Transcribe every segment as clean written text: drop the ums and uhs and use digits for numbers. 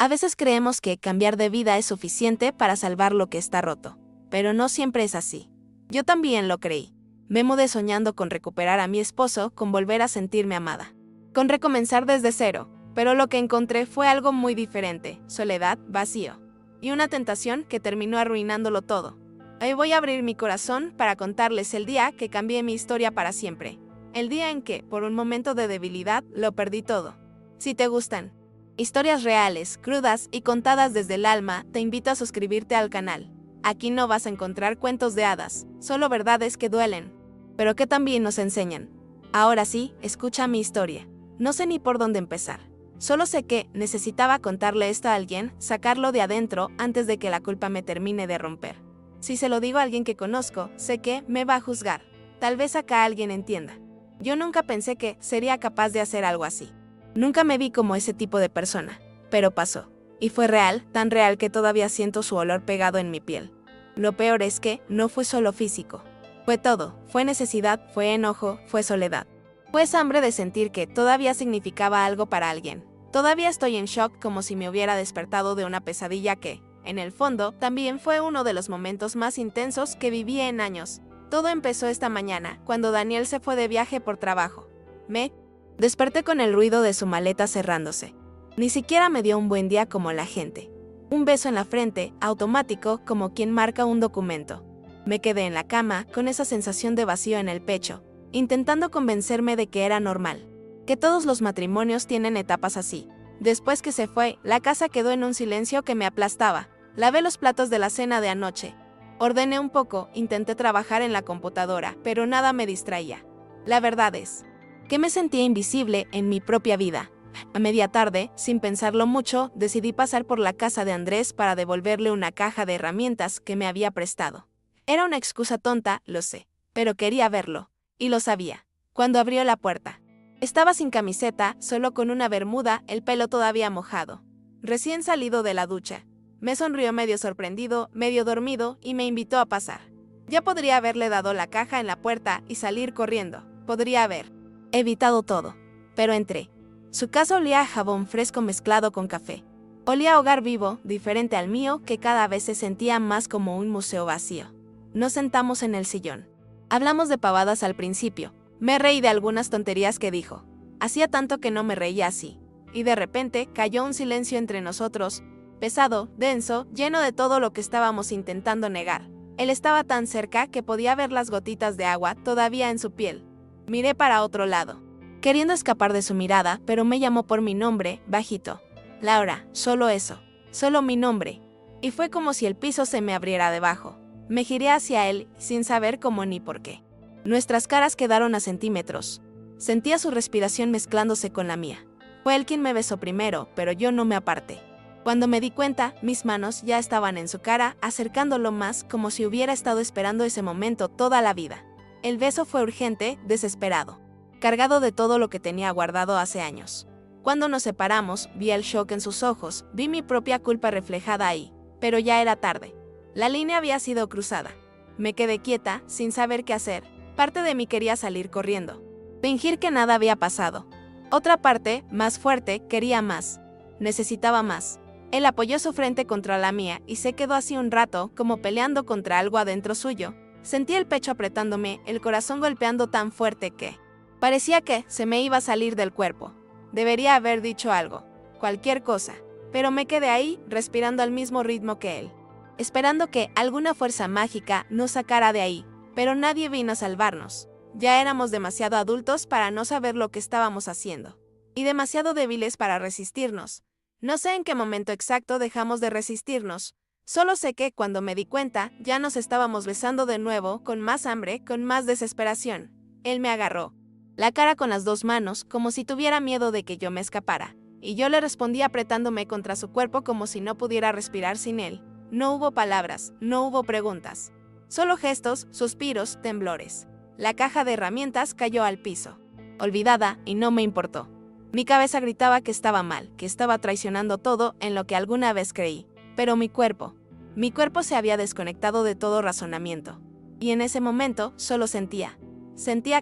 A veces creemos que cambiar de vida es suficiente para salvar lo que está roto, pero no siempre es así. Yo también lo creí. Me mudé soñando con recuperar a mi esposo, con volver a sentirme amada, con recomenzar desde cero, pero lo que encontré fue algo muy diferente: soledad, vacío y una tentación que terminó arruinándolo todo. Hoy voy a abrir mi corazón para contarles el día que cambié mi historia para siempre, el día en que, por un momento de debilidad, lo perdí todo. Si te gustan historias reales, crudas y contadas desde el alma, te invito a suscribirte al canal. Aquí no vas a encontrar cuentos de hadas, solo verdades que duelen, pero que también nos enseñan. Ahora sí, escucha mi historia. No sé ni por dónde empezar. Solo sé que necesitaba contarle esto a alguien, sacarlo de adentro antes de que la culpa me termine de romper. Si se lo digo a alguien que conozco, sé que me va a juzgar. Tal vez acá alguien entienda. Yo nunca pensé que sería capaz de hacer algo así. Nunca me vi como ese tipo de persona, pero pasó. Y fue real, tan real que todavía siento su olor pegado en mi piel. Lo peor es que no fue solo físico. Fue todo. Fue necesidad, fue enojo, fue soledad. Fue esa hambre de sentir que todavía significaba algo para alguien. Todavía estoy en shock, como si me hubiera despertado de una pesadilla que, en el fondo, también fue uno de los momentos más intensos que viví en años. Todo empezó esta mañana, cuando Daniel se fue de viaje por trabajo. Me desperté con el ruido de su maleta cerrándose. Ni siquiera me dio un buen día como la gente. Un beso en la frente, automático, como quien marca un documento. Me quedé en la cama, con esa sensación de vacío en el pecho, intentando convencerme de que era normal, que todos los matrimonios tienen etapas así. Después que se fue, la casa quedó en un silencio que me aplastaba. Lavé los platos de la cena de anoche. Ordené un poco, intenté trabajar en la computadora, pero nada me distraía. La verdad es que me sentía invisible en mi propia vida. A media tarde, sin pensarlo mucho, decidí pasar por la casa de Andrés para devolverle una caja de herramientas que me había prestado. Era una excusa tonta, lo sé, pero quería verlo, y lo sabía. Cuando abrió la puerta, estaba sin camiseta, solo con una bermuda, el pelo todavía mojado. Recién salido de la ducha. Me sonrió medio sorprendido, medio dormido, y me invitó a pasar. Ya podría haberle dado la caja en la puerta y salir corriendo. Podría haber evitado todo. Pero entré. Su casa olía a jabón fresco mezclado con café. Olía a hogar vivo, diferente al mío, que cada vez se sentía más como un museo vacío. Nos sentamos en el sillón. Hablamos de pavadas al principio. Me reí de algunas tonterías que dijo. Hacía tanto que no me reía así. Y de repente cayó un silencio entre nosotros, pesado, denso, lleno de todo lo que estábamos intentando negar. Él estaba tan cerca que podía ver las gotitas de agua todavía en su piel. Miré para otro lado, queriendo escapar de su mirada, pero me llamó por mi nombre, bajito. Laura, solo eso, solo mi nombre. Y fue como si el piso se me abriera debajo. Me giré hacia él, sin saber cómo ni por qué. Nuestras caras quedaron a centímetros. Sentía su respiración mezclándose con la mía. Fue él quien me besó primero, pero yo no me aparté. Cuando me di cuenta, mis manos ya estaban en su cara, acercándolo más, como si hubiera estado esperando ese momento toda la vida. El beso fue urgente, desesperado, cargado de todo lo que tenía guardado hace años. Cuando nos separamos, vi el shock en sus ojos, vi mi propia culpa reflejada ahí, pero ya era tarde. La línea había sido cruzada. Me quedé quieta, sin saber qué hacer. Parte de mí quería salir corriendo, fingir que nada había pasado. Otra parte, más fuerte, quería más. Necesitaba más. Él apoyó su frente contra la mía y se quedó así un rato, como peleando contra algo adentro suyo. Sentí el pecho apretándome, el corazón golpeando tan fuerte que parecía que se me iba a salir del cuerpo. Debería haber dicho algo, cualquier cosa, pero me quedé ahí, respirando al mismo ritmo que él, esperando que alguna fuerza mágica nos sacara de ahí, pero nadie vino a salvarnos. Ya éramos demasiado adultos para no saber lo que estábamos haciendo, y demasiado débiles para resistirnos. No sé en qué momento exacto dejamos de resistirnos. Solo sé que cuando me di cuenta, ya nos estábamos besando de nuevo, con más hambre, con más desesperación. Él me agarró la cara con las dos manos, como si tuviera miedo de que yo me escapara, y yo le respondí apretándome contra su cuerpo como si no pudiera respirar sin él. No hubo palabras, no hubo preguntas. Solo gestos, suspiros, temblores. La caja de herramientas cayó al piso, olvidada, y no me importó. Mi cabeza gritaba que estaba mal, que estaba traicionando todo en lo que alguna vez creí. Pero mi cuerpo se había desconectado de todo razonamiento. Y en ese momento solo sentía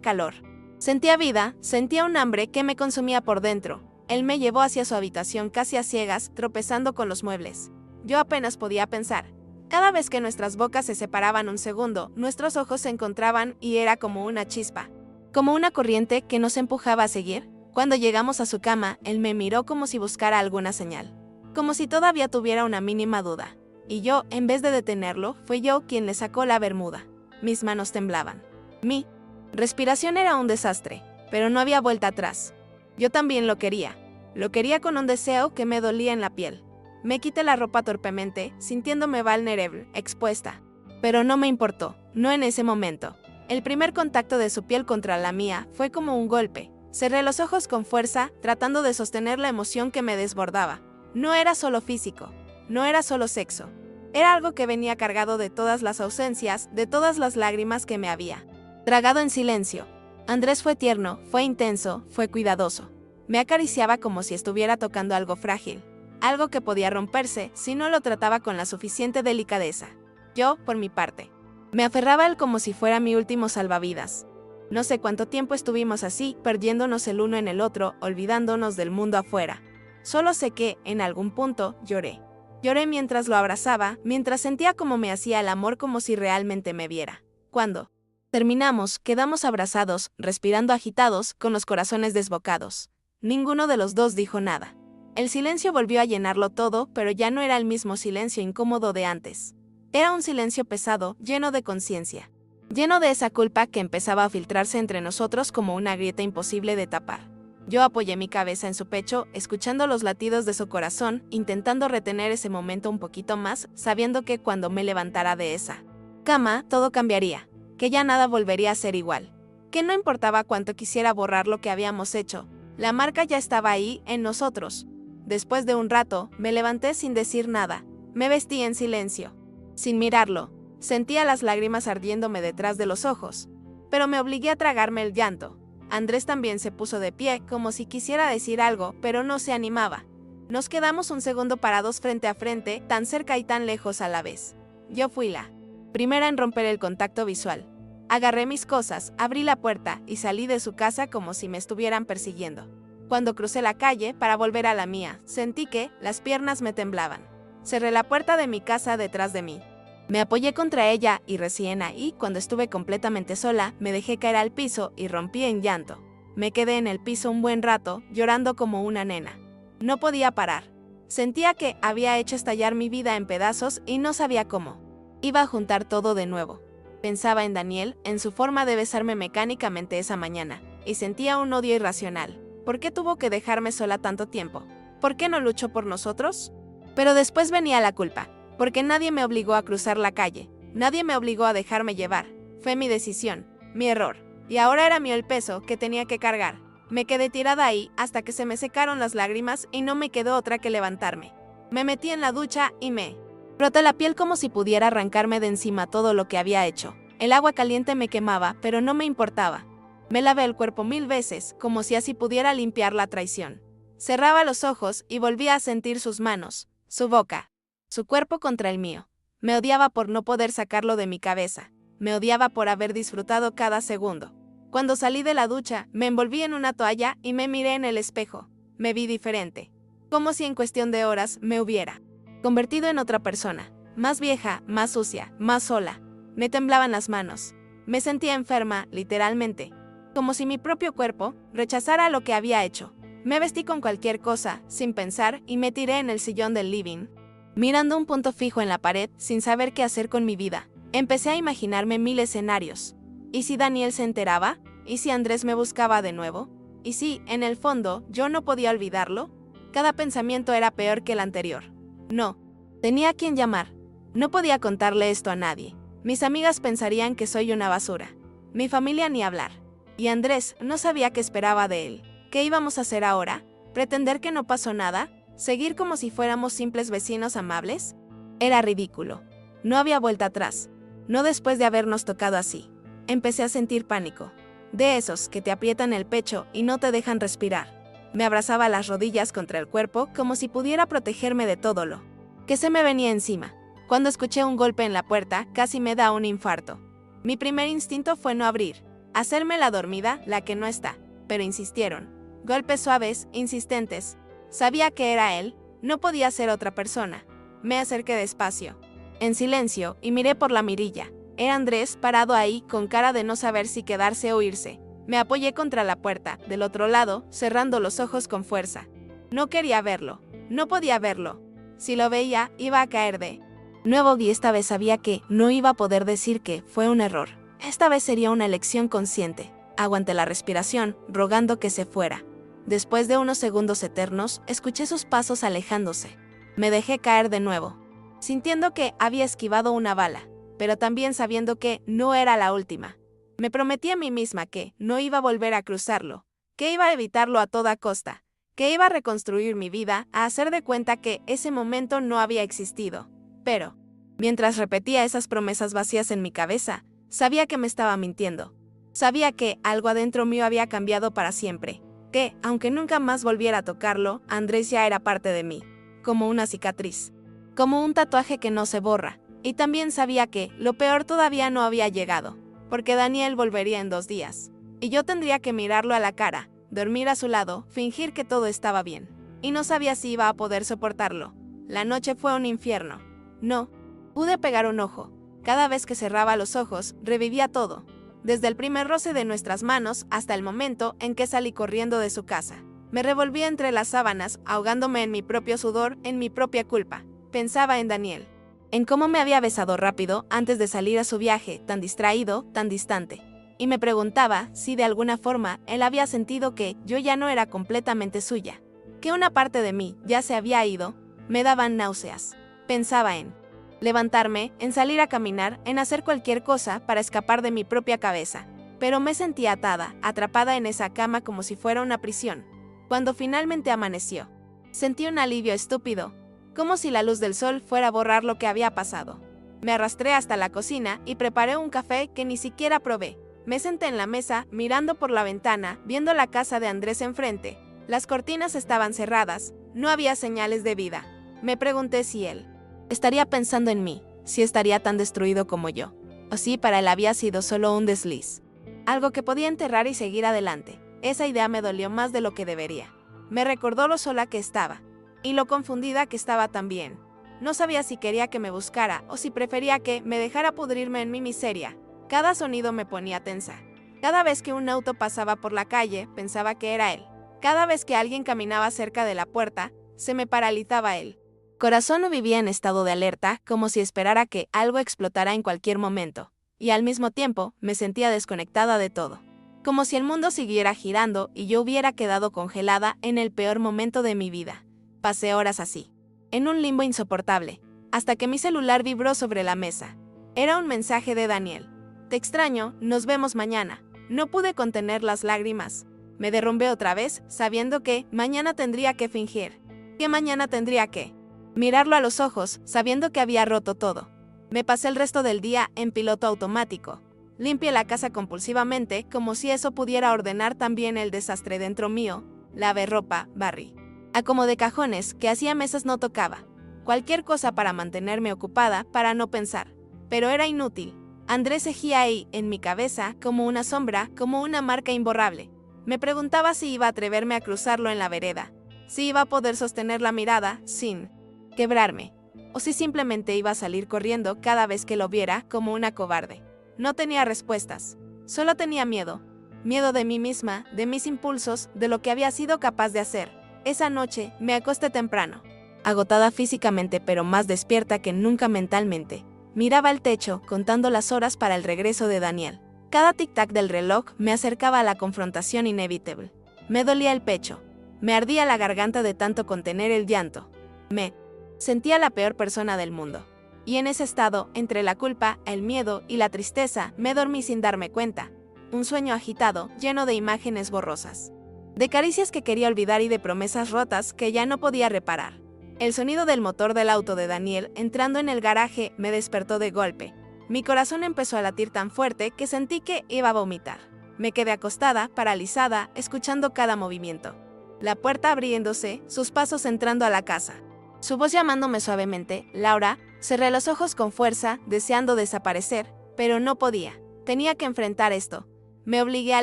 calor. Sentía vida, sentía un hambre que me consumía por dentro. Él me llevó hacia su habitación casi a ciegas, tropezando con los muebles. Yo apenas podía pensar. Cada vez que nuestras bocas se separaban un segundo, nuestros ojos se encontraban y era como una chispa. Como una corriente que nos empujaba a seguir. Cuando llegamos a su cama, él me miró como si buscara alguna señal. Como si todavía tuviera una mínima duda. Y yo, en vez de detenerlo, fui yo quien le sacó la bermuda. Mis manos temblaban. Mi respiración era un desastre, pero no había vuelta atrás. Yo también lo quería. Lo quería con un deseo que me dolía en la piel. Me quité la ropa torpemente, sintiéndome vulnerable, expuesta. Pero no me importó, no en ese momento. El primer contacto de su piel contra la mía fue como un golpe. Cerré los ojos con fuerza, tratando de sostener la emoción que me desbordaba. No era solo físico, no era solo sexo. Era algo que venía cargado de todas las ausencias, de todas las lágrimas que me había tragado en silencio. Andrés fue tierno, fue intenso, fue cuidadoso. Me acariciaba como si estuviera tocando algo frágil, algo que podía romperse si no lo trataba con la suficiente delicadeza. Yo, por mi parte, me aferraba a él como si fuera mi último salvavidas. No sé cuánto tiempo estuvimos así, perdiéndonos el uno en el otro, olvidándonos del mundo afuera. Solo sé que, en algún punto, lloré. Lloré mientras lo abrazaba, mientras sentía cómo me hacía el amor como si realmente me viera. Cuando terminamos, quedamos abrazados, respirando agitados, con los corazones desbocados. Ninguno de los dos dijo nada. El silencio volvió a llenarlo todo, pero ya no era el mismo silencio incómodo de antes. Era un silencio pesado, lleno de conciencia. Lleno de esa culpa que empezaba a filtrarse entre nosotros como una grieta imposible de tapar. Yo apoyé mi cabeza en su pecho, escuchando los latidos de su corazón, intentando retener ese momento un poquito más, sabiendo que cuando me levantara de esa cama, todo cambiaría, que ya nada volvería a ser igual. Que no importaba cuánto quisiera borrar lo que habíamos hecho, la marca ya estaba ahí, en nosotros. Después de un rato, me levanté sin decir nada, me vestí en silencio. Sin mirarlo, sentía las lágrimas ardiéndome detrás de los ojos, pero me obligué a tragarme el llanto. Andrés también se puso de pie, como si quisiera decir algo, pero no se animaba. Nos quedamos un segundo parados frente a frente, tan cerca y tan lejos a la vez. Yo fui la primera en romper el contacto visual. Agarré mis cosas, abrí la puerta y salí de su casa como si me estuvieran persiguiendo. Cuando crucé la calle para volver a la mía, sentí que las piernas me temblaban. Cerré la puerta de mi casa detrás de mí. Me apoyé contra ella y recién ahí, cuando estuve completamente sola, me dejé caer al piso y rompí en llanto. Me quedé en el piso un buen rato, llorando como una nena. No podía parar. Sentía que había hecho estallar mi vida en pedazos y no sabía cómo. Iba a juntar todo de nuevo. Pensaba en Daniel, en su forma de besarme mecánicamente esa mañana, y sentía un odio irracional. ¿Por qué tuvo que dejarme sola tanto tiempo? ¿Por qué no luchó por nosotros? Pero después venía la culpa. Porque nadie me obligó a cruzar la calle, nadie me obligó a dejarme llevar. Fue mi decisión, mi error. Y ahora era mío el peso que tenía que cargar. Me quedé tirada ahí hasta que se me secaron las lágrimas y no me quedó otra que levantarme. Me metí en la ducha y me froté la piel como si pudiera arrancarme de encima todo lo que había hecho. El agua caliente me quemaba, pero no me importaba. Me lavé el cuerpo 1000 veces, como si así pudiera limpiar la traición. Cerraba los ojos y volvía a sentir sus manos, su boca, su cuerpo contra el mío. Me odiaba por no poder sacarlo de mi cabeza. Me odiaba por haber disfrutado cada segundo. Cuando salí de la ducha, me envolví en una toalla y me miré en el espejo. Me vi diferente. Como si en cuestión de horas me hubiera convertido en otra persona. Más vieja, más sucia, más sola. Me temblaban las manos. Me sentía enferma, literalmente. Como si mi propio cuerpo rechazara lo que había hecho. Me vestí con cualquier cosa, sin pensar, y me tiré en el sillón del living, mirando un punto fijo en la pared, sin saber qué hacer con mi vida. Empecé a imaginarme 1000 escenarios. ¿Y si Daniel se enteraba? ¿Y si Andrés me buscaba de nuevo? ¿Y si, en el fondo, yo no podía olvidarlo? Cada pensamiento era peor que el anterior. No. Tenía a quien llamar. No podía contarle esto a nadie. Mis amigas pensarían que soy una basura. Mi familia ni hablar. Y Andrés no sabía qué esperaba de él. ¿Qué íbamos a hacer ahora? ¿Pretender que no pasó nada? ¿Seguir como si fuéramos simples vecinos amables? Era ridículo. No había vuelta atrás. No después de habernos tocado así. Empecé a sentir pánico. De esos que te aprietan el pecho y no te dejan respirar. Me abrazaba las rodillas contra el cuerpo como si pudiera protegerme de todo lo que se me venía encima. Cuando escuché un golpe en la puerta, casi me da un infarto. Mi primer instinto fue no abrir, hacerme la dormida, la que no está, pero insistieron. golpes suaves, insistentes. Sabía que era él, no podía ser otra persona. Me acerqué despacio, en silencio, y miré por la mirilla. Era Andrés parado ahí con cara de no saber si quedarse o irse. Me apoyé contra la puerta, del otro lado, cerrando los ojos con fuerza. No quería verlo, no podía verlo. Si lo veía, iba a caer de nuevo y esta vez sabía que no iba a poder decir que fue un error. Esta vez sería una elección consciente. Aguanté la respiración, rogando que se fuera. Después de unos segundos eternos, escuché sus pasos alejándose. Me dejé caer de nuevo, sintiendo que había esquivado una bala, pero también sabiendo que no era la última. Me prometí a mí misma que no iba a volver a cruzarlo, que iba a evitarlo a toda costa, que iba a reconstruir mi vida, a hacer de cuenta que ese momento no había existido. Pero, mientras repetía esas promesas vacías en mi cabeza, sabía que me estaba mintiendo. Sabía que algo adentro mío había cambiado para siempre, que, aunque nunca más volviera a tocarlo, Andrés ya era parte de mí, como una cicatriz, como un tatuaje que no se borra. Y también sabía que lo peor todavía no había llegado, porque Daniel volvería en 2 días, y yo tendría que mirarlo a la cara, dormir a su lado, fingir que todo estaba bien. Y no sabía si iba a poder soportarlo. La noche fue un infierno. No pude pegar un ojo. Cada vez que cerraba los ojos, revivía todo, desde el primer roce de nuestras manos hasta el momento en que salí corriendo de su casa. Me revolvía entre las sábanas, ahogándome en mi propio sudor, en mi propia culpa. Pensaba en Daniel, en cómo me había besado rápido antes de salir a su viaje, tan distraído, tan distante. Y me preguntaba si de alguna forma él había sentido que yo ya no era completamente suya, que una parte de mí ya se había ido. Me daban náuseas. Pensaba en levantarme, en salir a caminar, en hacer cualquier cosa para escapar de mi propia cabeza. Pero me sentía atada, atrapada en esa cama como si fuera una prisión. Cuando finalmente amaneció, sentí un alivio estúpido, como si la luz del sol fuera a borrar lo que había pasado. Me arrastré hasta la cocina y preparé un café que ni siquiera probé. Me senté en la mesa, mirando por la ventana, viendo la casa de Andrés enfrente. Las cortinas estaban cerradas, no había señales de vida. Me pregunté si él estaría pensando en mí, si estaría tan destruido como yo, o si para él había sido solo un desliz, algo que podía enterrar y seguir adelante. Esa idea me dolió más de lo que debería. Me recordó lo sola que estaba, y lo confundida que estaba también. No sabía si quería que me buscara o si prefería que me dejara pudrirme en mi miseria. Cada sonido me ponía tensa. Cada vez que un auto pasaba por la calle, pensaba que era él. Cada vez que alguien caminaba cerca de la puerta, se me paralizaba él. Corazón vivía en estado de alerta, como si esperara que algo explotara en cualquier momento, y al mismo tiempo me sentía desconectada de todo, como si el mundo siguiera girando y yo hubiera quedado congelada en el peor momento de mi vida. Pasé horas así, en un limbo insoportable, hasta que mi celular vibró sobre la mesa. Era un mensaje de Daniel. Te extraño, nos vemos mañana. No pude contener las lágrimas. Me derrumbé otra vez, sabiendo que mañana tendría que fingir, que mañana tendría que mirarlo a los ojos, sabiendo que había roto todo. Me pasé el resto del día en piloto automático. Limpié la casa compulsivamente, como si eso pudiera ordenar también el desastre dentro mío. Lavé ropa, barrí, acomodé cajones que hacía meses no tocaba. Cualquier cosa para mantenerme ocupada, para no pensar. Pero era inútil. Andrés seguía ahí, en mi cabeza, como una sombra, como una marca imborrable. Me preguntaba si iba a atreverme a cruzarlo en la vereda, si iba a poder sostener la mirada sin quebrarme, o si simplemente iba a salir corriendo cada vez que lo viera como una cobarde. No tenía respuestas, solo tenía miedo. Miedo de mí misma, de mis impulsos, de lo que había sido capaz de hacer. Esa noche me acosté temprano, agotada físicamente pero más despierta que nunca mentalmente. Miraba el techo, contando las horas para el regreso de Daniel. Cada tic-tac del reloj me acercaba a la confrontación inevitable. Me dolía el pecho, me ardía la garganta de tanto contener el llanto. Me sentía la peor persona del mundo. Y en ese estado, entre la culpa, el miedo y la tristeza, me dormí sin darme cuenta. Un sueño agitado, lleno de imágenes borrosas, de caricias que quería olvidar y de promesas rotas que ya no podía reparar. El sonido del motor del auto de Daniel entrando en el garaje me despertó de golpe. Mi corazón empezó a latir tan fuerte que sentí que iba a vomitar. Me quedé acostada, paralizada, escuchando cada movimiento. La puerta abriéndose, sus pasos entrando a la casa. Su voz llamándome suavemente, Laura. Cerré los ojos con fuerza, deseando desaparecer, pero no podía. Tenía que enfrentar esto. Me obligué a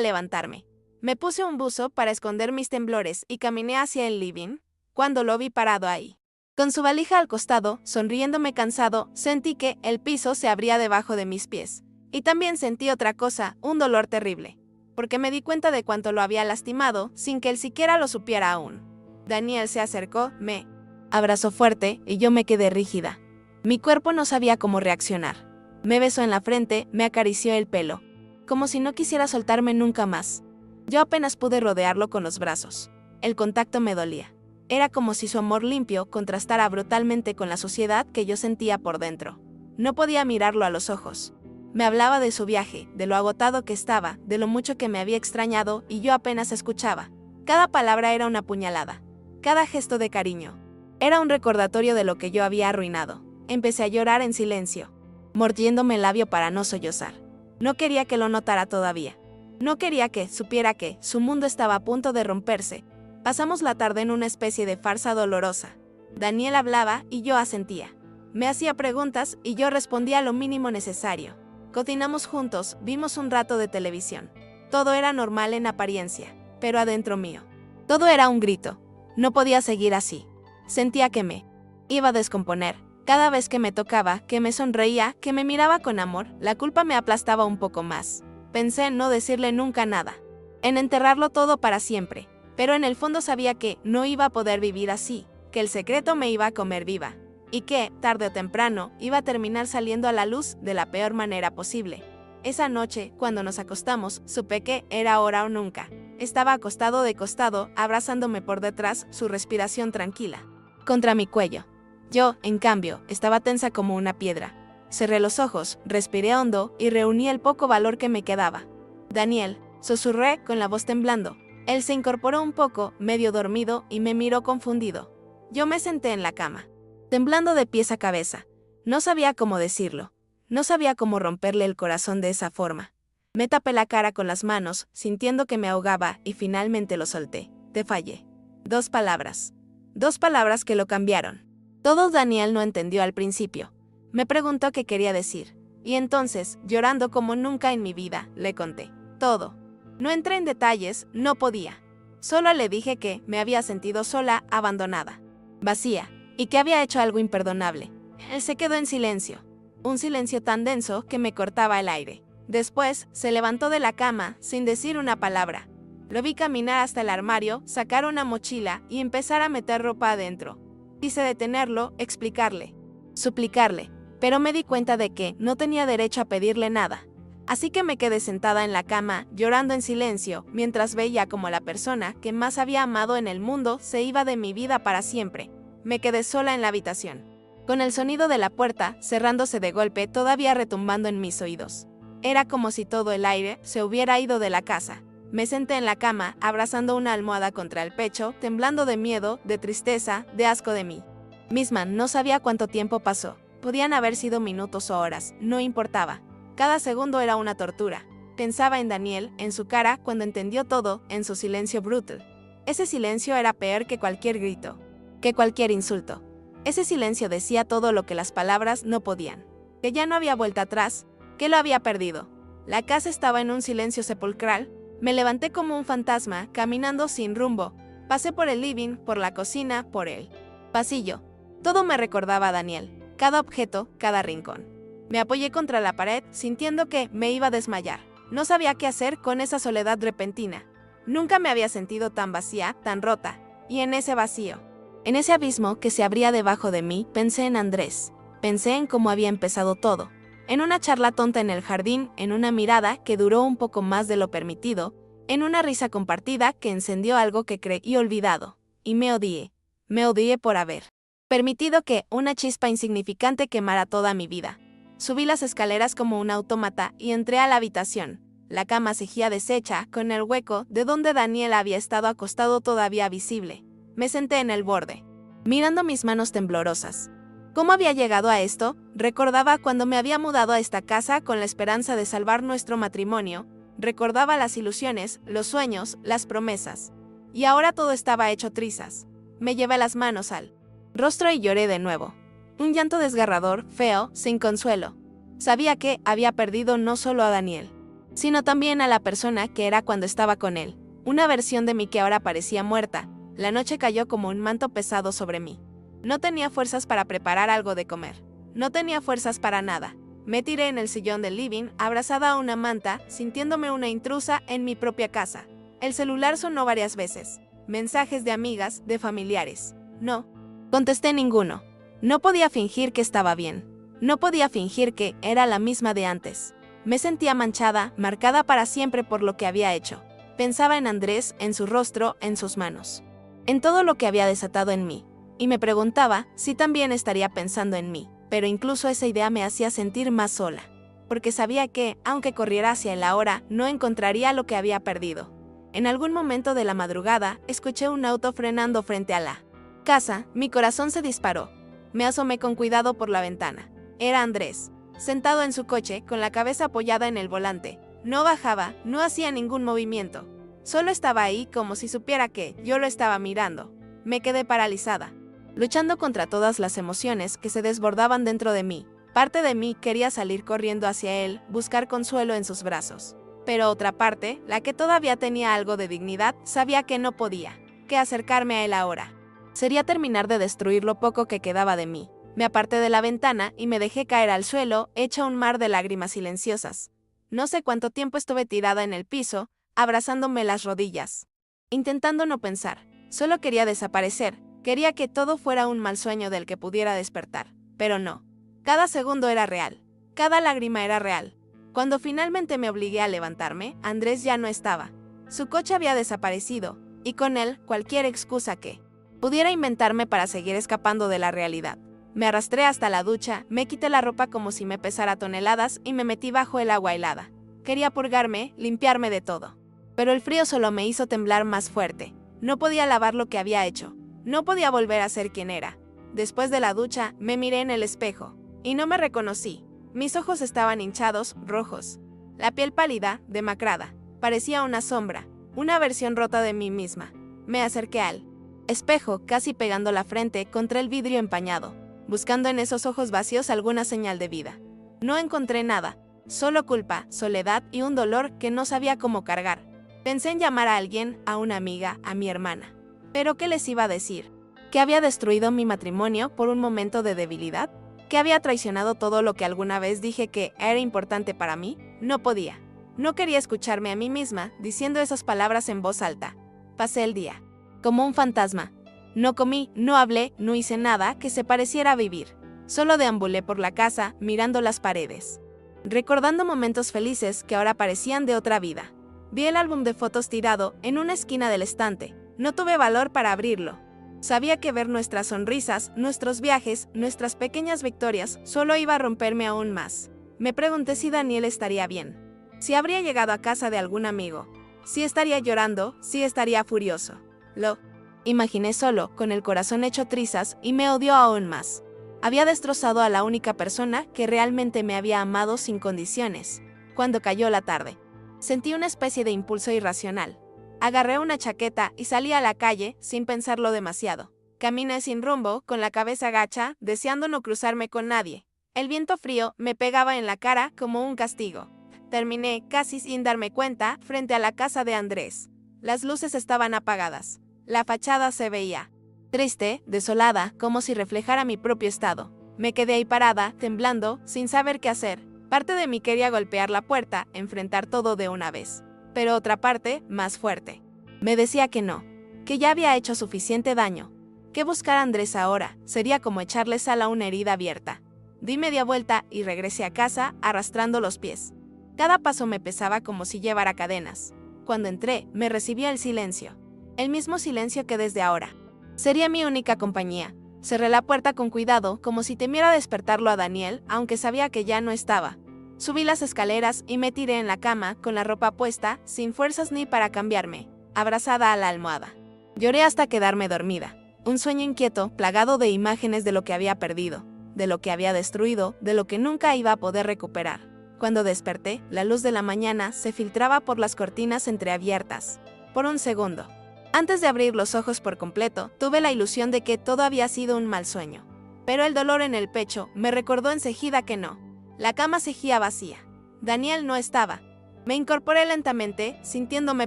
levantarme. Me puse un buzo para esconder mis temblores y caminé hacia el living, cuando lo vi parado ahí. Con su valija al costado, sonriéndome cansado, sentí que el piso se abría debajo de mis pies. Y también sentí otra cosa, un dolor terrible. Porque me di cuenta de cuánto lo había lastimado, sin que él siquiera lo supiera aún. Daniel se acercó, me abrazó fuerte y yo me quedé rígida. Mi cuerpo no sabía cómo reaccionar. Me besó en la frente, me acarició el pelo, como si no quisiera soltarme nunca más. Yo apenas pude rodearlo con los brazos. El contacto me dolía. Era como si su amor limpio contrastara brutalmente con la suciedad que yo sentía por dentro. No podía mirarlo a los ojos. Me hablaba de su viaje, de lo agotado que estaba, de lo mucho que me había extrañado y yo apenas escuchaba. Cada palabra era una puñalada. Cada gesto de cariño. Era un recordatorio de lo que yo había arruinado. Empecé a llorar en silencio, mordiéndome el labio para no sollozar. No quería que lo notara todavía. No quería que supiera que su mundo estaba a punto de romperse. Pasamos la tarde en una especie de farsa dolorosa. Daniel hablaba y yo asentía. Me hacía preguntas y yo respondía lo mínimo necesario. Cocinamos juntos, vimos un rato de televisión. Todo era normal en apariencia, pero adentro mío. Todo era un grito. No podía seguir así. Sentía que me iba a descomponer. Cada vez que me tocaba, que me sonreía, que me miraba con amor, la culpa me aplastaba un poco más. Pensé en no decirle nunca nada. En enterrarlo todo para siempre. Pero en el fondo sabía que no iba a poder vivir así, que el secreto me iba a comer viva, y que, tarde o temprano, iba a terminar saliendo a la luz de la peor manera posible. Esa noche, cuando nos acostamos, supe que era ahora o nunca. Estaba acostado de costado, abrazándome por detrás, su respiración tranquila, contra mi cuello. Yo, en cambio, estaba tensa como una piedra. Cerré los ojos, respiré hondo y reuní el poco valor que me quedaba. Daniel, susurré con la voz temblando. Él se incorporó un poco, medio dormido, y me miró confundido. Yo me senté en la cama, temblando de pies a cabeza. No sabía cómo decirlo. No sabía cómo romperle el corazón de esa forma. Me tapé la cara con las manos, sintiendo que me ahogaba, y finalmente lo solté. Te fallé. 2 palabras. 2 palabras que lo cambiaron. Todo. Daniel no entendió al principio. Me preguntó qué quería decir. Y entonces, llorando como nunca en mi vida, le conté todo. No entré en detalles, no podía. Solo le dije que me había sentido sola, abandonada, vacía, y que había hecho algo imperdonable. Él se quedó en silencio. Un silencio tan denso que me cortaba el aire. Después, se levantó de la cama, sin decir una palabra. Lo vi caminar hasta el armario, sacar una mochila y empezar a meter ropa adentro. Quise detenerlo, explicarle, suplicarle, pero me di cuenta de que no tenía derecho a pedirle nada. Así que me quedé sentada en la cama, llorando en silencio, mientras veía como la persona que más había amado en el mundo se iba de mi vida para siempre. Me quedé sola en la habitación, con el sonido de la puerta cerrándose de golpe todavía retumbando en mis oídos. Era como si todo el aire se hubiera ido de la casa. Me senté en la cama, abrazando una almohada contra el pecho, temblando de miedo, de tristeza, de asco de mí misma. No sabía cuánto tiempo pasó. Podían haber sido minutos o horas, no importaba. Cada segundo era una tortura. Pensaba en Daniel, en su cara cuando entendió todo, en su silencio brutal. Ese silencio era peor que cualquier grito, que cualquier insulto. Ese silencio decía todo lo que las palabras no podían. Que ya no había vuelta atrás, que lo había perdido. La casa estaba en un silencio sepulcral. Me levanté como un fantasma, caminando sin rumbo. Pasé por el living, por la cocina, por el pasillo. Todo me recordaba a Daniel. Cada objeto, cada rincón. Me apoyé contra la pared, sintiendo que me iba a desmayar. No sabía qué hacer con esa soledad repentina. Nunca me había sentido tan vacía, tan rota. Y en ese vacío, en ese abismo que se abría debajo de mí, pensé en Andrés. Pensé en cómo había empezado todo. En una charla tonta en el jardín, en una mirada que duró un poco más de lo permitido, en una risa compartida que encendió algo que creí olvidado. Y me odié por haber permitido que una chispa insignificante quemara toda mi vida. Subí las escaleras como un autómata y entré a la habitación. La cama seguía deshecha, con el hueco de donde Daniel había estado acostado todavía visible. Me senté en el borde, mirando mis manos temblorosas. ¿Cómo había llegado a esto? Recordaba cuando me había mudado a esta casa con la esperanza de salvar nuestro matrimonio. Recordaba las ilusiones, los sueños, las promesas. Y ahora todo estaba hecho trizas. Me llevé las manos al rostro y lloré de nuevo. Un llanto desgarrador, feo, sin consuelo. Sabía que había perdido no solo a Daniel, sino también a la persona que era cuando estaba con él. Una versión de mí que ahora parecía muerta. La noche cayó como un manto pesado sobre mí. No tenía fuerzas para preparar algo de comer. No tenía fuerzas para nada. Me tiré en el sillón del living, abrazada a una manta, sintiéndome una intrusa en mi propia casa. El celular sonó varias veces. Mensajes de amigas, de familiares. No. Contesté ninguno. No podía fingir que estaba bien. No podía fingir que era la misma de antes. Me sentía manchada, marcada para siempre por lo que había hecho. Pensaba en Andrés, en su rostro, en sus manos. En todo lo que había desatado en mí. Y me preguntaba si también estaría pensando en mí. Pero incluso esa idea me hacía sentir más sola. Porque sabía que, aunque corriera hacia él ahora, no encontraría lo que había perdido. En algún momento de la madrugada, escuché un auto frenando frente a la casa. Mi corazón se disparó. Me asomé con cuidado por la ventana. Era Andrés, sentado en su coche, con la cabeza apoyada en el volante. No bajaba, no hacía ningún movimiento. Solo estaba ahí como si supiera que yo lo estaba mirando. Me quedé paralizada, luchando contra todas las emociones que se desbordaban dentro de mí. Parte de mí quería salir corriendo hacia él, buscar consuelo en sus brazos. Pero otra parte, la que todavía tenía algo de dignidad, sabía que no podía, que acercarme a él ahora sería terminar de destruir lo poco que quedaba de mí. Me aparté de la ventana y me dejé caer al suelo, hecha un mar de lágrimas silenciosas. No sé cuánto tiempo estuve tirada en el piso, abrazándome las rodillas, intentando no pensar. Solo quería desaparecer, quería que todo fuera un mal sueño del que pudiera despertar. Pero no. Cada segundo era real. Cada lágrima era real. Cuando finalmente me obligué a levantarme, Andrés ya no estaba. Su coche había desaparecido, y con él cualquier excusa que pudiera inventarme para seguir escapando de la realidad. Me arrastré hasta la ducha, me quité la ropa como si me pesara toneladas y me metí bajo el agua helada. Quería purgarme, limpiarme de todo. Pero el frío solo me hizo temblar más fuerte. No podía lavar lo que había hecho. No podía volver a ser quien era. Después de la ducha, me miré en el espejo. Y no me reconocí. Mis ojos estaban hinchados, rojos. La piel pálida, demacrada. Parecía una sombra, una versión rota de mí misma. Me acerqué al espejo, casi pegando la frente contra el vidrio empañado, buscando en esos ojos vacíos alguna señal de vida. No encontré nada, solo culpa, soledad y un dolor que no sabía cómo cargar. Pensé en llamar a alguien, a una amiga, a mi hermana. ¿Pero qué les iba a decir? ¿Que había destruido mi matrimonio por un momento de debilidad? ¿Que había traicionado todo lo que alguna vez dije que era importante para mí? No podía. No quería escucharme a mí misma diciendo esas palabras en voz alta. Pasé el día como un fantasma. No comí, no hablé, no hice nada que se pareciera a vivir. Solo deambulé por la casa, mirando las paredes, recordando momentos felices que ahora parecían de otra vida. Vi el álbum de fotos tirado en una esquina del estante. No tuve valor para abrirlo. Sabía que ver nuestras sonrisas, nuestros viajes, nuestras pequeñas victorias, solo iba a romperme aún más. Me pregunté si Daniel estaría bien, si habría llegado a casa de algún amigo, si estaría llorando, si estaría furioso. Lo imaginé solo, con el corazón hecho trizas, y me odió aún más. Había destrozado a la única persona que realmente me había amado sin condiciones. Cuando cayó la tarde, sentí una especie de impulso irracional. Agarré una chaqueta y salí a la calle sin pensarlo demasiado. Caminé sin rumbo, con la cabeza gacha, deseando no cruzarme con nadie. El viento frío me pegaba en la cara como un castigo. Terminé, casi sin darme cuenta, frente a la casa de Andrés. Las luces estaban apagadas. La fachada se veía triste, desolada, como si reflejara mi propio estado. Me quedé ahí parada, temblando, sin saber qué hacer. Parte de mí quería golpear la puerta, enfrentar todo de una vez. Pero otra parte, más fuerte, me decía que no, que ya había hecho suficiente daño. Que buscar a Andrés ahora sería como echarle sal a una herida abierta. Di media vuelta y regresé a casa, arrastrando los pies. Cada paso me pesaba como si llevara cadenas. Cuando entré, me recibía el silencio. El mismo silencio que desde ahora sería mi única compañía. Cerré la puerta con cuidado, como si temiera despertarlo a Daniel, aunque sabía que ya no estaba. Subí las escaleras y me tiré en la cama, con la ropa puesta, sin fuerzas ni para cambiarme, abrazada a la almohada. Lloré hasta quedarme dormida. Un sueño inquieto, plagado de imágenes de lo que había perdido, de lo que había destruido, de lo que nunca iba a poder recuperar. Cuando desperté, la luz de la mañana se filtraba por las cortinas entreabiertas. Por un segundo, antes de abrir los ojos por completo, tuve la ilusión de que todo había sido un mal sueño. Pero el dolor en el pecho me recordó enseguida que no. La cama seguía vacía. Daniel no estaba. Me incorporé lentamente, sintiéndome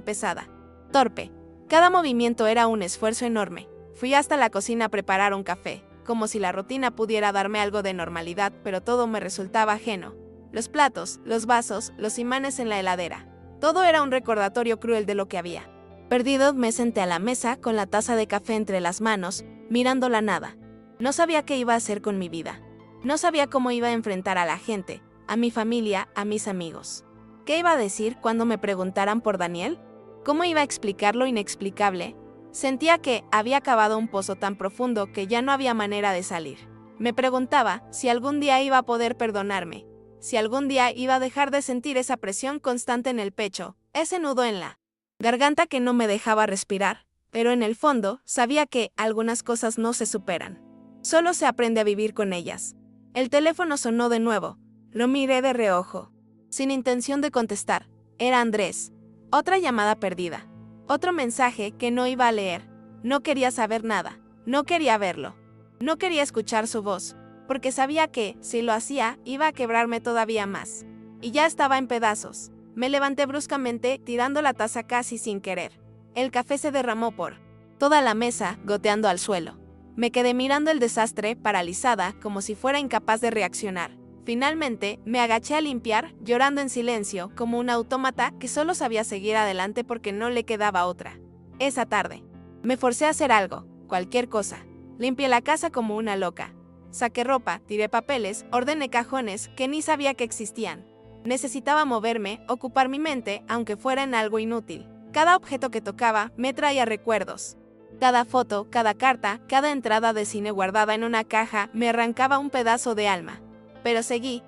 pesada. Torpe. Cada movimiento era un esfuerzo enorme. Fui hasta la cocina a preparar un café, como si la rutina pudiera darme algo de normalidad, pero todo me resultaba ajeno. Los platos, los vasos, los imanes en la heladera. Todo era un recordatorio cruel de lo que había. Perdido, me senté a la mesa con la taza de café entre las manos, mirando la nada. No sabía qué iba a hacer con mi vida. No sabía cómo iba a enfrentar a la gente, a mi familia, a mis amigos. ¿Qué iba a decir cuando me preguntaran por Daniel? ¿Cómo iba a explicar lo inexplicable? Sentía que había cavado un pozo tan profundo que ya no había manera de salir. Me preguntaba si algún día iba a poder perdonarme, si algún día iba a dejar de sentir esa presión constante en el pecho, ese nudo en la garganta que no me dejaba respirar, pero en el fondo sabía que algunas cosas no se superan. Solo se aprende a vivir con ellas. El teléfono sonó de nuevo. Lo miré de reojo, sin intención de contestar. Era Andrés. Otra llamada perdida. Otro mensaje que no iba a leer. No quería saber nada. No quería verlo. No quería escuchar su voz, porque sabía que, si lo hacía, iba a quebrarme todavía más. Y ya estaba en pedazos. Me levanté bruscamente, tirando la taza casi sin querer. El café se derramó por toda la mesa, goteando al suelo. Me quedé mirando el desastre, paralizada, como si fuera incapaz de reaccionar. Finalmente, me agaché a limpiar, llorando en silencio, como un autómata que solo sabía seguir adelante porque no le quedaba otra. Esa tarde, me forcé a hacer algo, cualquier cosa. Limpié la casa como una loca. Saqué ropa, tiré papeles, ordené cajones que ni sabía que existían. Necesitaba moverme, ocupar mi mente, aunque fuera en algo inútil. Cada objeto que tocaba me traía recuerdos. Cada foto, cada carta, cada entrada de cine guardada en una caja me arrancaba un pedazo de alma. Pero seguí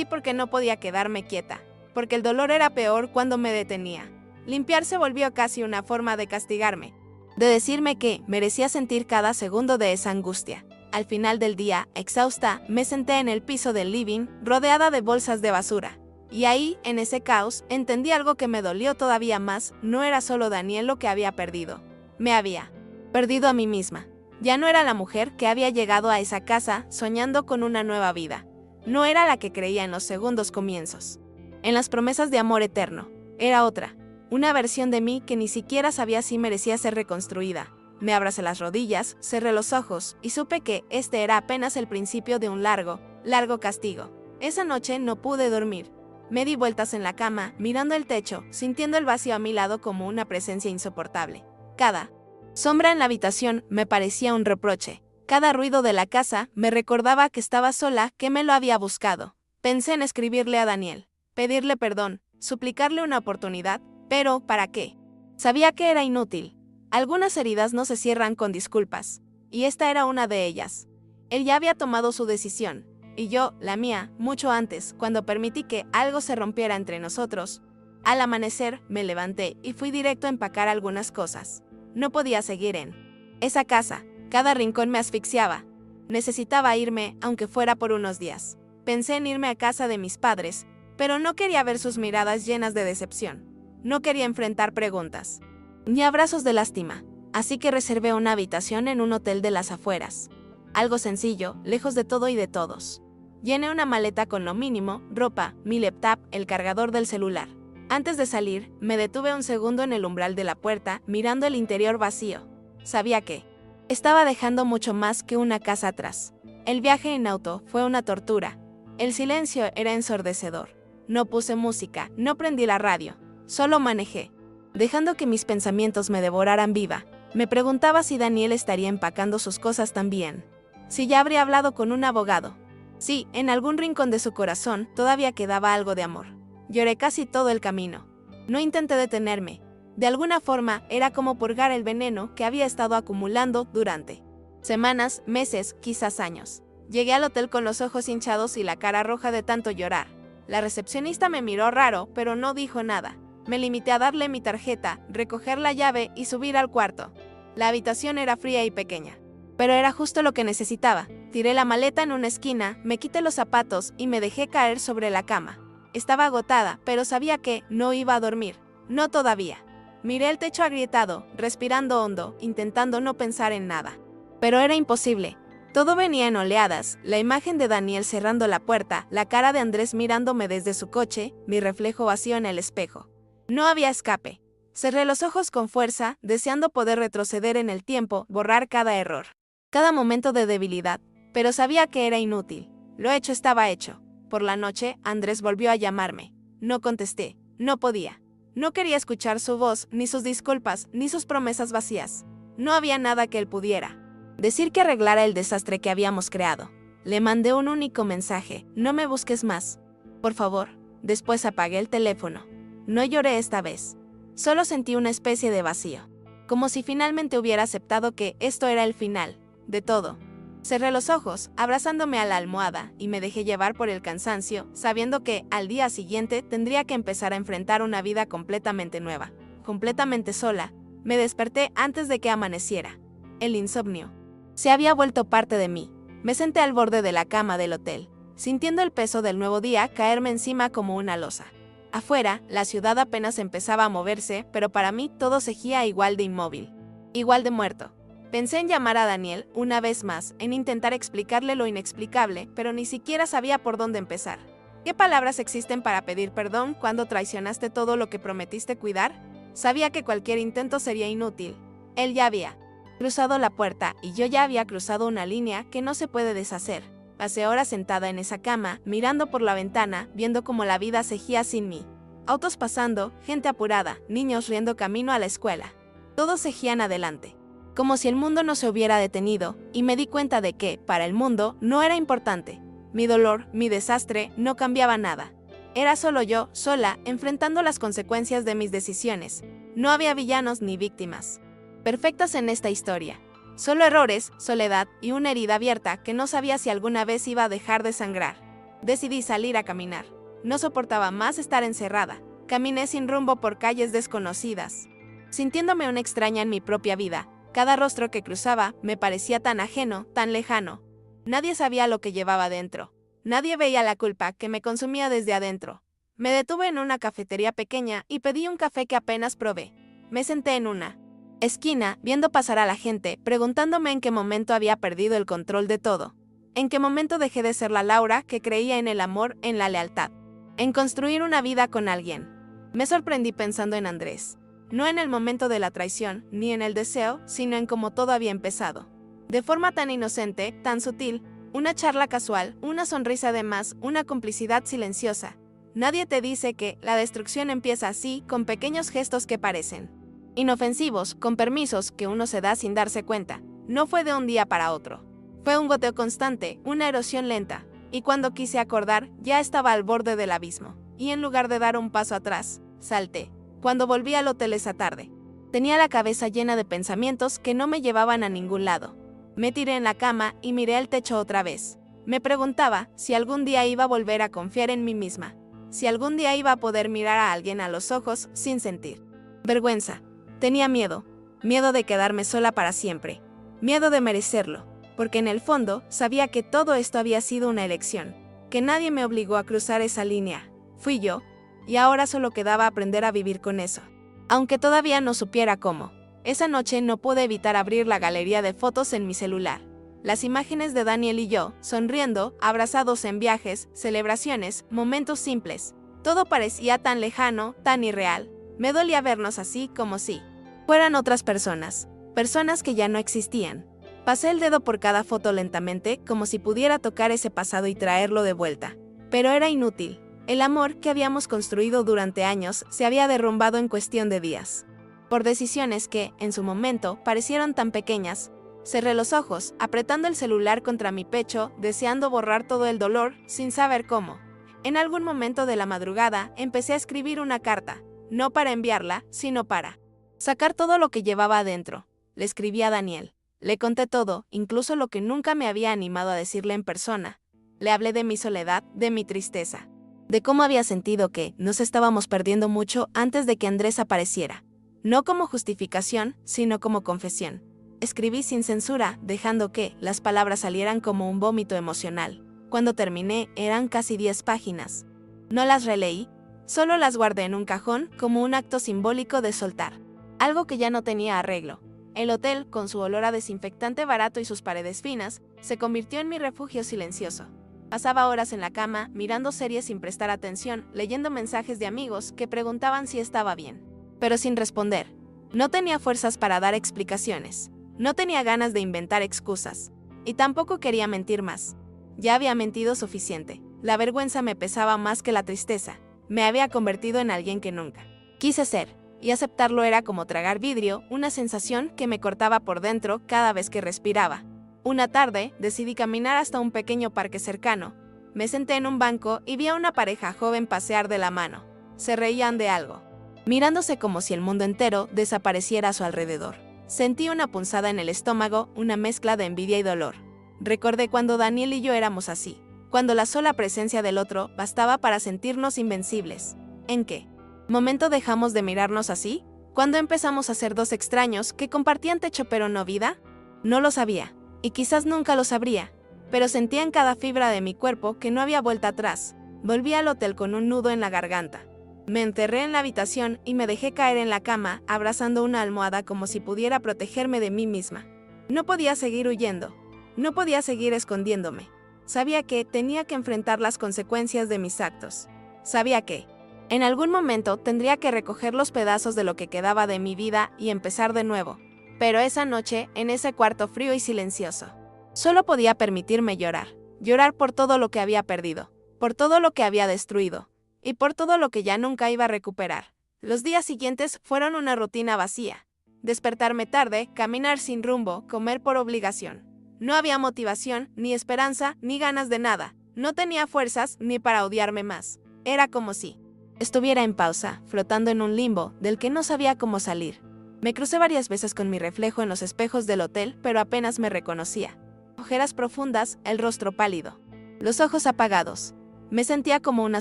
porque no podía quedarme quieta, porque el dolor era peor cuando me detenía. Limpiar se volvió casi una forma de castigarme, de decirme que merecía sentir cada segundo de esa angustia. Al final del día, exhausta, me senté en el piso del living, rodeada de bolsas de basura. Y ahí, en ese caos, entendí algo que me dolió todavía más. No era solo Daniel lo que había perdido. Me había perdido a mí misma. Ya no era la mujer que había llegado a esa casa soñando con una nueva vida. No era la que creía en los segundos comienzos, en las promesas de amor eterno. Era otra, una versión de mí que ni siquiera sabía si merecía ser reconstruida. Me abracé las rodillas, cerré los ojos y supe que este era apenas el principio de un largo castigo. Esa noche no pude dormir. Me di vueltas en la cama, mirando el techo, sintiendo el vacío a mi lado como una presencia insoportable. Cada sombra en la habitación me parecía un reproche. Cada ruido de la casa me recordaba que estaba sola, que me lo había buscado. Pensé en escribirle a Daniel, pedirle perdón, suplicarle una oportunidad, pero ¿para qué? Sabía que era inútil. Algunas heridas no se cierran con disculpas, y esta era una de ellas. Él ya había tomado su decisión, y yo, la mía, mucho antes, cuando permití que algo se rompiera entre nosotros. Al amanecer, me levanté y fui directo a empacar algunas cosas. No podía seguir en esa casa. Cada rincón me asfixiaba. Necesitaba irme, aunque fuera por unos días. Pensé en irme a casa de mis padres, pero no quería ver sus miradas llenas de decepción. No quería enfrentar preguntas, ni abrazos de lástima. Así que reservé una habitación en un hotel de las afueras. Algo sencillo, lejos de todo y de todos. Llené una maleta con lo mínimo, ropa, mi laptop, el cargador del celular. Antes de salir, me detuve un segundo en el umbral de la puerta, mirando el interior vacío. Sabía que estaba dejando mucho más que una casa atrás. El viaje en auto fue una tortura. El silencio era ensordecedor. No puse música, no prendí la radio. Solo manejé, dejando que mis pensamientos me devoraran viva. Me preguntaba si Daniel estaría empacando sus cosas también. Si ya habría hablado con un abogado. Sí, en algún rincón de su corazón todavía quedaba algo de amor. Lloré casi todo el camino. No intenté detenerme. De alguna forma, era como purgar el veneno que había estado acumulando durante semanas, meses, quizás años. Llegué al hotel con los ojos hinchados y la cara roja de tanto llorar. La recepcionista me miró raro, pero no dijo nada. Me limité a darle mi tarjeta, recoger la llave y subir al cuarto. La habitación era fría y pequeña, pero era justo lo que necesitaba. Tiré la maleta en una esquina, me quité los zapatos y me dejé caer sobre la cama. Estaba agotada, pero sabía que no iba a dormir. No todavía. Miré el techo agrietado, respirando hondo, intentando no pensar en nada. Pero era imposible. Todo venía en oleadas, la imagen de Daniel cerrando la puerta, la cara de Andrés mirándome desde su coche, mi reflejo vacío en el espejo. No había escape. Cerré los ojos con fuerza, deseando poder retroceder en el tiempo, borrar cada error, cada momento de debilidad, pero sabía que era inútil. Lo hecho estaba hecho. Por la noche, Andrés volvió a llamarme. No contesté, no podía. No quería escuchar su voz, ni sus disculpas, ni sus promesas vacías. No había nada que él pudiera decir que arreglara el desastre que habíamos creado. Le mandé un único mensaje: no me busques más, por favor. Después apagué el teléfono. No lloré esta vez. Solo sentí una especie de vacío, como si finalmente hubiera aceptado que esto era el final de todo. Cerré los ojos, abrazándome a la almohada, y me dejé llevar por el cansancio, sabiendo que, al día siguiente, tendría que empezar a enfrentar una vida completamente nueva, completamente sola. Me desperté antes de que amaneciera. El insomnio se había vuelto parte de mí. Me senté al borde de la cama del hotel, sintiendo el peso del nuevo día caerme encima como una losa. Afuera, la ciudad apenas empezaba a moverse, pero para mí todo seguía igual de inmóvil, igual de muerto. Pensé en llamar a Daniel una vez más, en intentar explicarle lo inexplicable, pero ni siquiera sabía por dónde empezar. ¿Qué palabras existen para pedir perdón cuando traicionaste todo lo que prometiste cuidar? Sabía que cualquier intento sería inútil. Él ya había cruzado la puerta y yo ya había cruzado una línea que no se puede deshacer. Pasé horas sentada en esa cama, mirando por la ventana, viendo cómo la vida seguía sin mí. Autos pasando, gente apurada, niños riendo camino a la escuela. Todos seguían adelante, como si el mundo no se hubiera detenido, y me di cuenta de que, para el mundo, no era importante. Mi dolor, mi desastre, no cambiaba nada. Era solo yo, sola, enfrentando las consecuencias de mis decisiones. No había villanos ni víctimas perfectas en esta historia. Solo errores, soledad y una herida abierta que no sabía si alguna vez iba a dejar de sangrar. Decidí salir a caminar. No soportaba más estar encerrada. Caminé sin rumbo por calles desconocidas, sintiéndome una extraña en mi propia vida. Cada rostro que cruzaba me parecía tan ajeno, tan lejano. Nadie sabía lo que llevaba dentro. Nadie veía la culpa que me consumía desde adentro. Me detuve en una cafetería pequeña y pedí un café que apenas probé. Me senté en una esquina, viendo pasar a la gente, preguntándome en qué momento había perdido el control de todo. En qué momento dejé de ser la Laura que creía en el amor, en la lealtad, en construir una vida con alguien. Me sorprendí pensando en Andrés. No en el momento de la traición, ni en el deseo, sino en cómo todo había empezado. De forma tan inocente, tan sutil, una charla casual, una sonrisa de más, una complicidad silenciosa. Nadie te dice que la destrucción empieza así, con pequeños gestos que parecen inofensivos, con permisos que uno se da sin darse cuenta. No fue de un día para otro. Fue un goteo constante, una erosión lenta, y cuando quise acordar, ya estaba al borde del abismo. Y en lugar de dar un paso atrás, salté. Cuando volví al hotel esa tarde, tenía la cabeza llena de pensamientos que no me llevaban a ningún lado. Me tiré en la cama y miré al techo otra vez. Me preguntaba si algún día iba a volver a confiar en mí misma, si algún día iba a poder mirar a alguien a los ojos sin sentir vergüenza. Tenía miedo de quedarme sola para siempre, miedo de merecerlo, porque en el fondo sabía que todo esto había sido una elección, que nadie me obligó a cruzar esa línea. Fui yo, y ahora solo quedaba aprender a vivir con eso, aunque todavía no supiera cómo. Esa noche no pude evitar abrir la galería de fotos en mi celular. Las imágenes de Daniel y yo, sonriendo, abrazados en viajes, celebraciones, momentos simples. Todo parecía tan lejano, tan irreal. Me dolía vernos así, como si fueran otras personas, personas que ya no existían. Pasé el dedo por cada foto lentamente, como si pudiera tocar ese pasado y traerlo de vuelta. Pero era inútil. El amor que habíamos construido durante años se había derrumbado en cuestión de días. Por decisiones que, en su momento, parecieron tan pequeñas. Cerré los ojos, apretando el celular contra mi pecho, deseando borrar todo el dolor, sin saber cómo. En algún momento de la madrugada, empecé a escribir una carta. No para enviarla, sino para sacar todo lo que llevaba adentro. Le escribí a Daniel. Le conté todo, incluso lo que nunca me había animado a decirle en persona. Le hablé de mi soledad, de mi tristeza, de cómo había sentido que nos estábamos perdiendo mucho antes de que Andrés apareciera. No como justificación, sino como confesión. Escribí sin censura, dejando que las palabras salieran como un vómito emocional. Cuando terminé, eran casi 10 páginas. No las releí. Solo las guardé en un cajón como un acto simbólico de soltar algo que ya no tenía arreglo. El hotel, con su olor a desinfectante barato y sus paredes finas, se convirtió en mi refugio silencioso. Pasaba horas en la cama, mirando series sin prestar atención, leyendo mensajes de amigos que preguntaban si estaba bien. pero sin responder. No tenía fuerzas para dar explicaciones. No tenía ganas de inventar excusas. Y tampoco quería mentir más. Ya había mentido suficiente. La vergüenza me pesaba más que la tristeza. Me había convertido en alguien que nunca quise ser. Y aceptarlo era como tragar vidrio, una sensación que me cortaba por dentro cada vez que respiraba. Una tarde, decidí caminar hasta un pequeño parque cercano. Me senté en un banco y vi a una pareja joven pasear de la mano. Se reían de algo, mirándose como si el mundo entero desapareciera a su alrededor. Sentí una punzada en el estómago, una mezcla de envidia y dolor. Recordé cuando Daniel y yo éramos así, cuando la sola presencia del otro bastaba para sentirnos invencibles. ¿En qué momento dejamos de mirarnos así? ¿Cuándo empezamos a ser dos extraños que compartían techo pero no vida? No lo sabía, y quizás nunca lo sabría, pero sentía en cada fibra de mi cuerpo que no había vuelta atrás. Volví al hotel con un nudo en la garganta. Me enterré en la habitación y me dejé caer en la cama, abrazando una almohada como si pudiera protegerme de mí misma. No podía seguir huyendo. No podía seguir escondiéndome. Sabía que tenía que enfrentar las consecuencias de mis actos. Sabía que en algún momento tendría que recoger los pedazos de lo que quedaba de mi vida y empezar de nuevo. Pero esa noche, en ese cuarto frío y silencioso, solo podía permitirme llorar. Llorar por todo lo que había perdido, por todo lo que había destruido, y por todo lo que ya nunca iba a recuperar. Los días siguientes fueron una rutina vacía. Despertarme tarde, caminar sin rumbo, comer por obligación. No había motivación, ni esperanza, ni ganas de nada. No tenía fuerzas ni para odiarme más. Era como si estuviera en pausa, flotando en un limbo del que no sabía cómo salir. Me crucé varias veces con mi reflejo en los espejos del hotel, pero apenas me reconocía. Ojeras profundas, el rostro pálido, los ojos apagados. Me sentía como una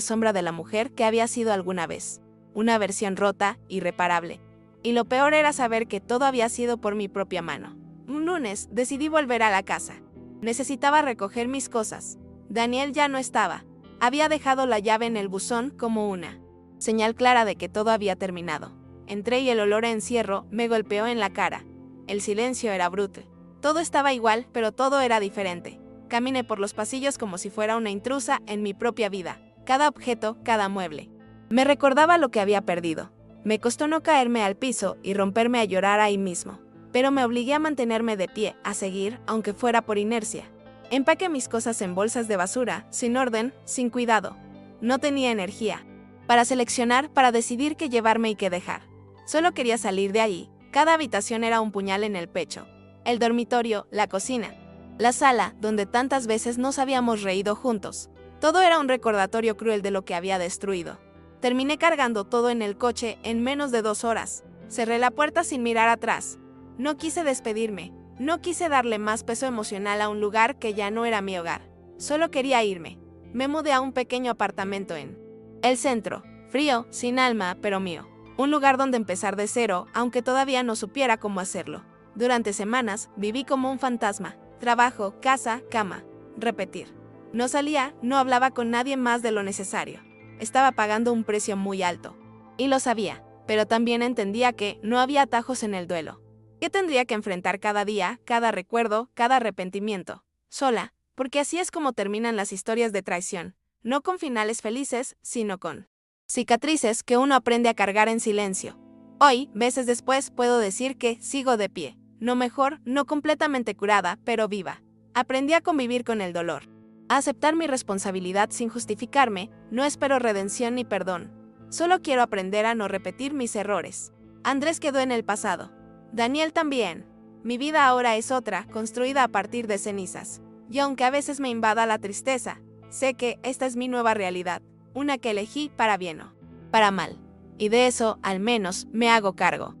sombra de la mujer que había sido alguna vez. Una versión rota, irreparable. Y lo peor era saber que todo había sido por mi propia mano. Un lunes decidí volver a la casa. Necesitaba recoger mis cosas. Daniel ya no estaba. Había dejado la llave en el buzón como una señal clara de que todo había terminado. Entré y el olor a encierro me golpeó en la cara. El silencio era brutal. Todo estaba igual, pero todo era diferente. Caminé por los pasillos como si fuera una intrusa en mi propia vida. Cada objeto, cada mueble me recordaba lo que había perdido. Me costó no caerme al piso y romperme a llorar ahí mismo. Pero me obligué a mantenerme de pie, a seguir, aunque fuera por inercia. Empaqué mis cosas en bolsas de basura, sin orden, sin cuidado. No tenía energía para seleccionar, para decidir qué llevarme y qué dejar. Solo quería salir de ahí. Cada habitación era un puñal en el pecho. El dormitorio, la cocina, la sala, donde tantas veces nos habíamos reído juntos. Todo era un recordatorio cruel de lo que había destruido. Terminé cargando todo en el coche en menos de 2 horas. Cerré la puerta sin mirar atrás. No quise despedirme. No quise darle más peso emocional a un lugar que ya no era mi hogar. Solo quería irme. Me mudé a un pequeño apartamento en el centro, frío, sin alma, pero mío. Un lugar donde empezar de cero, aunque todavía no supiera cómo hacerlo. Durante semanas, viví como un fantasma. Trabajo, casa, cama. Repetir. No salía, no hablaba con nadie más de lo necesario. Estaba pagando un precio muy alto. Y lo sabía, pero también entendía que no había atajos en el duelo. Que tendría que enfrentar cada día, cada recuerdo, cada arrepentimiento. Sola, porque así es como terminan las historias de traición. No con finales felices, sino con cicatrices que uno aprende a cargar en silencio. Hoy, meses después, puedo decir que sigo de pie. No mejor, no completamente curada, pero viva. Aprendí a convivir con el dolor. A aceptar mi responsabilidad sin justificarme. No espero redención ni perdón. Solo quiero aprender a no repetir mis errores. Andrés quedó en el pasado. Daniel también. Mi vida ahora es otra, construida a partir de cenizas. Y aunque a veces me invada la tristeza, sé que esta es mi nueva realidad, una que elegí para bien o para mal. Y de eso, al menos, me hago cargo.